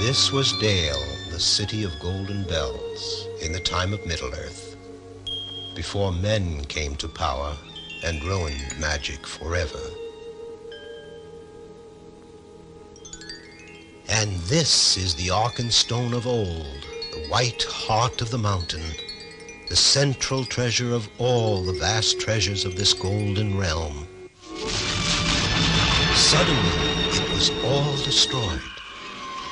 This was Dale, the city of golden bells, in the time of Middle-earth, before men came to power and ruined magic forever. And this is the Arkenstone of old, the white heart of the mountain, the central treasure of all the vast treasures of this golden realm. Suddenly, it was all destroyed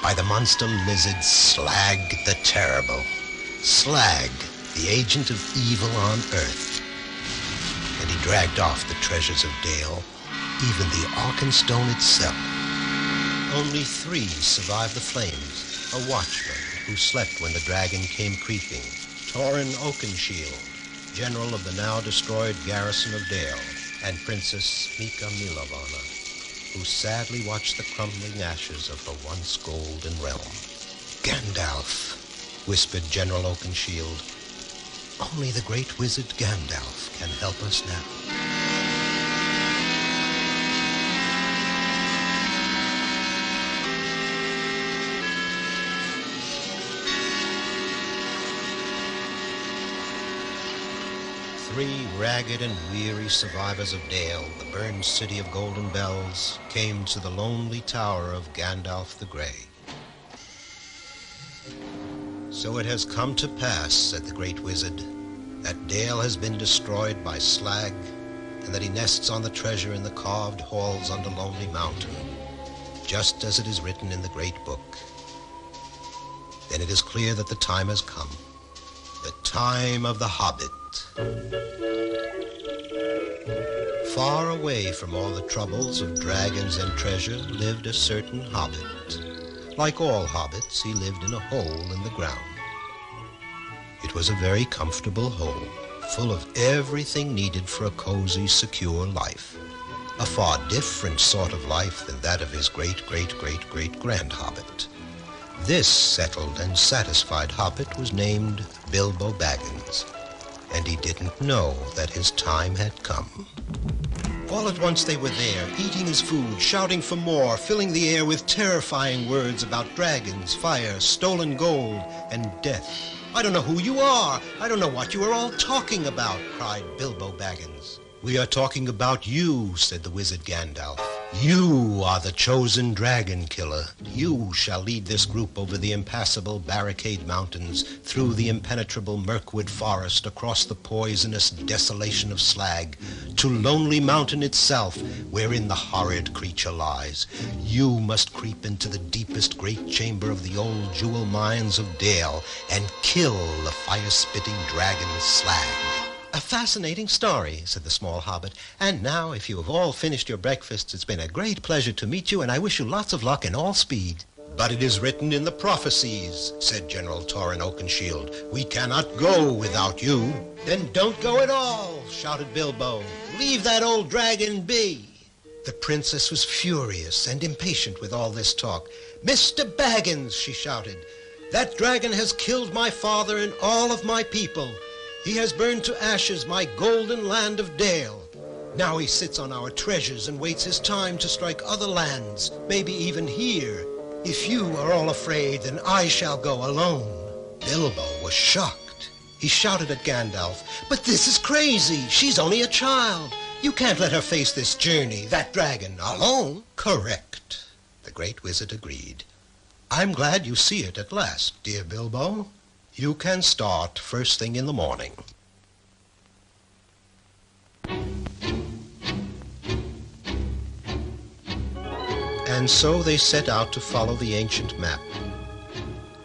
by the monster lizard Slag the Terrible. Slag, the agent of evil on Earth. And he dragged off the treasures of Dale, even the Arkenstone itself. Only 3 survived the flames. A watchman who slept when the dragon came creeping, Torin Oakenshield, general of the now destroyed garrison of Dale, and Princess Mika Milovana, who sadly watched the crumbling ashes of her once golden realm. Gandalf, whispered General Oakenshield. Only the great wizard Gandalf can help us now. 3 ragged and weary survivors of Dale, the burned city of golden bells, came to the lonely tower of Gandalf the Grey. So it has come to pass, said the great wizard, that Dale has been destroyed by Slag, and that he nests on the treasure in the carved halls under Lonely Mountain, just as it is written in the great book. Then it is clear that the time has come, the time of the Hobbit. Far away from all the troubles of dragons and treasure lived a certain hobbit. Like all hobbits, he lived in a hole in the ground. It was a very comfortable hole, full of everything needed for a cozy, secure life. A far different sort of life than that of his great-great-great-great-grand hobbit. This settled and satisfied hobbit was named Bilbo Baggins, and he didn't know that his time had come. All at once they were there, eating his food, shouting for more, filling the air with terrifying words about dragons, fire, stolen gold, and death. I don't know who you are. I don't know what you are all talking about, cried Bilbo Baggins. We are talking about you, said the wizard Gandalf. You are the chosen dragon killer. You shall lead this group over the impassable barricade mountains, through the impenetrable Mirkwood forest, across the poisonous desolation of Slag, to Lonely Mountain itself, wherein the horrid creature lies. You must creep into the deepest great chamber of the old jewel mines of Dale and kill the fire-spitting dragon Slag. A fascinating story, said the small hobbit. And now, if you have all finished your breakfasts, it's been a great pleasure to meet you, and I wish you lots of luck and all speed. But it is written in the prophecies, said General Torin Oakenshield. We cannot go without you. Then don't go at all, shouted Bilbo. Leave that old dragon be. The princess was furious and impatient with all this talk. Mr. Baggins, she shouted, that dragon has killed my father and all of my people. He has burned to ashes my golden land of Dale. Now he sits on our treasures and waits his time to strike other lands, maybe even here. If you are all afraid, then I shall go alone. Bilbo was shocked. He shouted at Gandalf, but this is crazy. She's only a child. You can't let her face this journey, that dragon, alone. Correct, the great wizard agreed. I'm glad you see it at last, dear Bilbo. You can start first thing in the morning. And so they set out to follow the ancient map,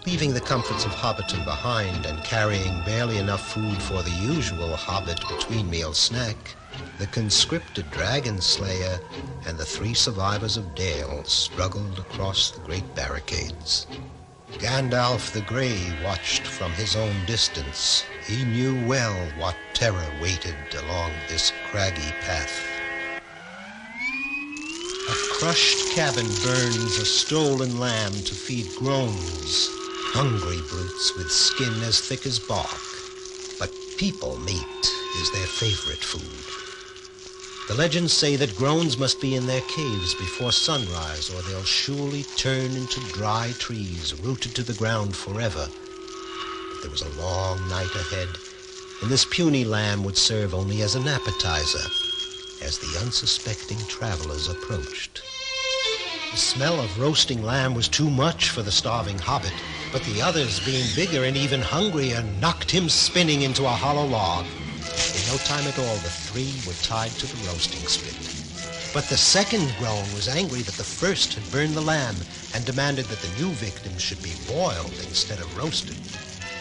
leaving the comforts of Hobbiton behind and carrying barely enough food for the usual hobbit between-meal snack. The conscripted dragon slayer and the 3 survivors of Dale struggled across the great barricades. Gandalf the Grey watched from his own distance. He knew well what terror waited along this craggy path. A crushed cabin burns a stolen lamb to feed groans, hungry brutes with skin as thick as bark. But people meat is their favorite food. The legends say that groans must be in their caves before sunrise, or they'll surely turn into dry trees rooted to the ground forever. But there was a long night ahead, and this puny lamb would serve only as an appetizer as the unsuspecting travelers approached. The smell of roasting lamb was too much for the starving hobbit, but the others, being bigger and even hungrier, knocked him spinning into a hollow log. In no time at all, the three were tied to the roasting spit. But the second groan was angry that the first had burned the lamb and demanded that the new victim should be boiled instead of roasted.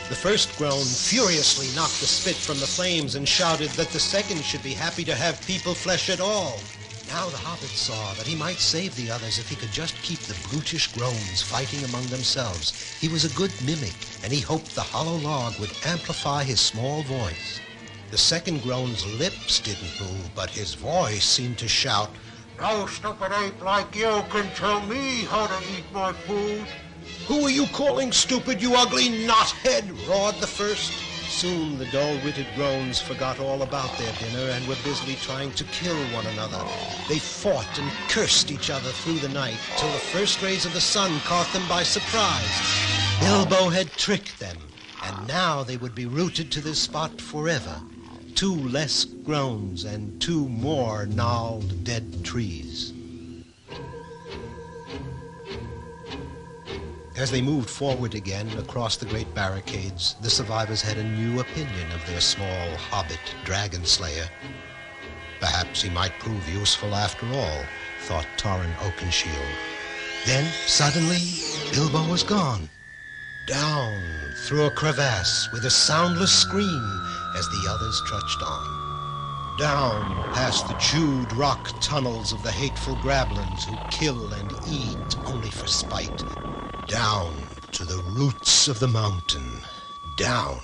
The first groan furiously knocked the spit from the flames and shouted that the second should be happy to have people flesh at all. Now the hobbit saw that he might save the others if he could just keep the brutish groans fighting among themselves. He was a good mimic, and he hoped the hollow log would amplify his small voice. The second groan's lips didn't move, but his voice seemed to shout, "No stupid ape like you can tell me how to eat my food." "Who are you calling stupid, you ugly knothead?" roared the first. Soon the dull-witted groans forgot all about their dinner and were busily trying to kill one another. They fought and cursed each other through the night till the first rays of the sun caught them by surprise. Bilbo had tricked them, and now they would be rooted to this spot forever. 2 less groans and 2 more gnarled dead trees. As they moved forward again across the great barricades, the survivors had a new opinion of their small hobbit dragon slayer. Perhaps he might prove useful after all, thought Torrin Oakenshield. Then, suddenly, Bilbo was gone. Down through a crevasse with a soundless scream as the others trudged on. Down past the chewed rock tunnels of the hateful grablins who kill and eat only for spite. Down to the roots of the mountain. Down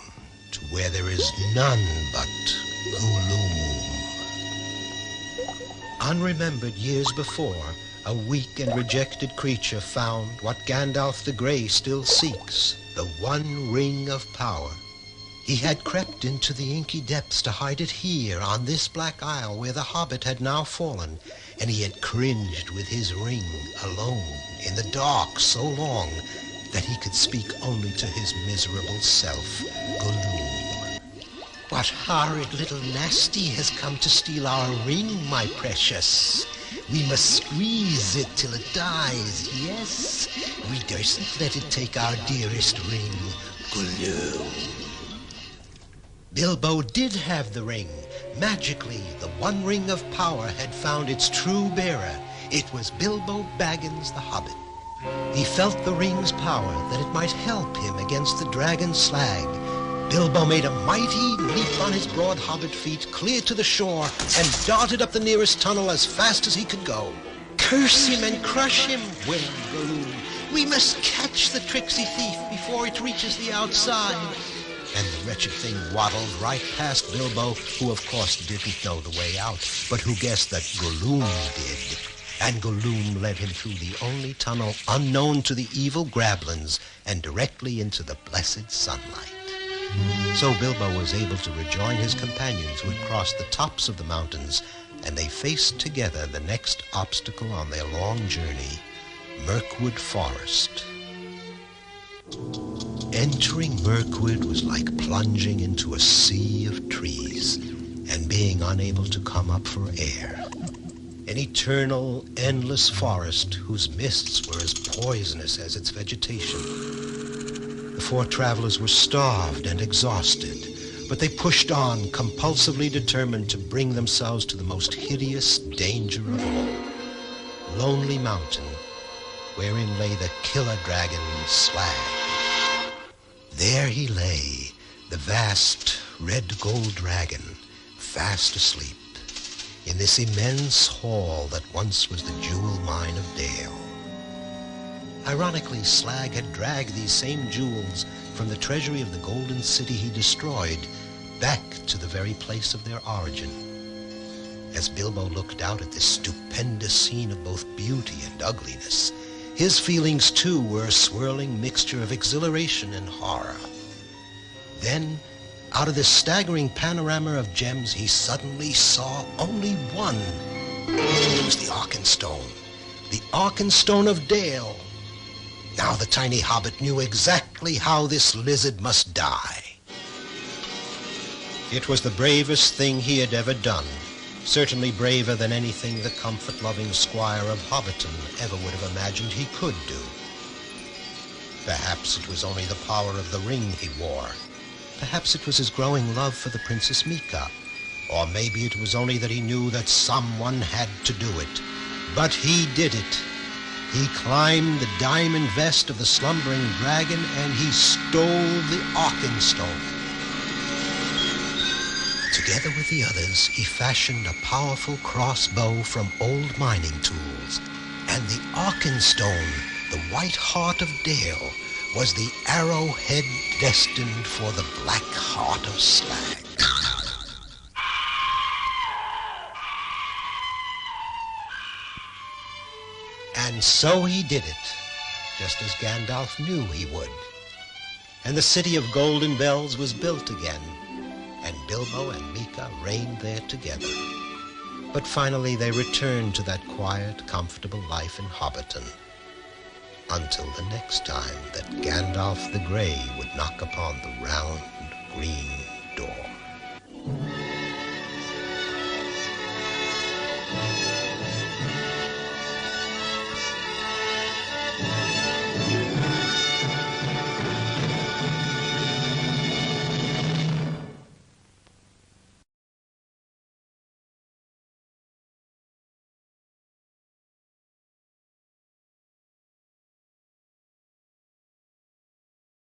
to where there is none but gloom. Unremembered years before, a weak and rejected creature found what Gandalf the Grey still seeks, the one ring of power. He had crept into the inky depths to hide it here on this black isle where the hobbit had now fallen, and he had cringed with his ring alone in the dark so long that he could speak only to his miserable self, Gloom. "What horrid little nasty has come to steal our ring, my precious? We must squeeze it till it dies, yes? We durstn't let it take our dearest ring, Gloom." Bilbo did have the ring. Magically, the one ring of power had found its true bearer. It was Bilbo Baggins the Hobbit. He felt the ring's power, that it might help him against the dragon slag. Bilbo made a mighty leap on his broad hobbit feet, clear to the shore, and darted up the nearest tunnel as fast as he could go. "Curse him and crush him," wailed Gloom. "We must catch the tricksy thief before it reaches the outside." And the wretched thing waddled right past Bilbo, who of course didn't know the way out, but who guessed that Gloom did. And Gloom led him through the only tunnel unknown to the evil grablins and directly into the blessed sunlight. So Bilbo was able to rejoin his companions who had crossed the tops of the mountains, and they faced together the next obstacle on their long journey, Mirkwood Forest. Entering Mirkwood was like plunging into a sea of trees and being unable to come up for air. An eternal, endless forest whose mists were as poisonous as its vegetation. The 4 travelers were starved and exhausted, but they pushed on, compulsively determined to bring themselves to the most hideous danger of all, Lonely Mountain, wherein lay the killer dragon Slag. There he lay, the vast red gold dragon, fast asleep, in this immense hall that once was the jewel mine of Dale. Ironically, Slag had dragged these same jewels from the treasury of the Golden City he destroyed back to the very place of their origin. As Bilbo looked out at this stupendous scene of both beauty and ugliness, his feelings, too, were a swirling mixture of exhilaration and horror. Then, out of this staggering panorama of gems, he suddenly saw only one. It was the Arkenstone of Dale. Now the tiny hobbit knew exactly how this lizard must die. It was the bravest thing he had ever done, certainly braver than anything the comfort-loving squire of Hobbiton ever would have imagined he could do. Perhaps it was only the power of the ring he wore. Perhaps it was his growing love for the Princess Mika. Or maybe it was only that he knew that someone had to do it. But he did it. He climbed the diamond vest of the slumbering dragon and he stole the Arkenstone. Together with the others, he fashioned a powerful crossbow from old mining tools. And the Arkenstone, the white heart of Dale, was the arrowhead destined for the black heart of Slag. And so he did it, just as Gandalf knew he would. And the city of Golden Bells was built again, and Bilbo and Mika reigned there together. But finally they returned to that quiet, comfortable life in Hobbiton, until the next time that Gandalf the Grey would knock upon the round, green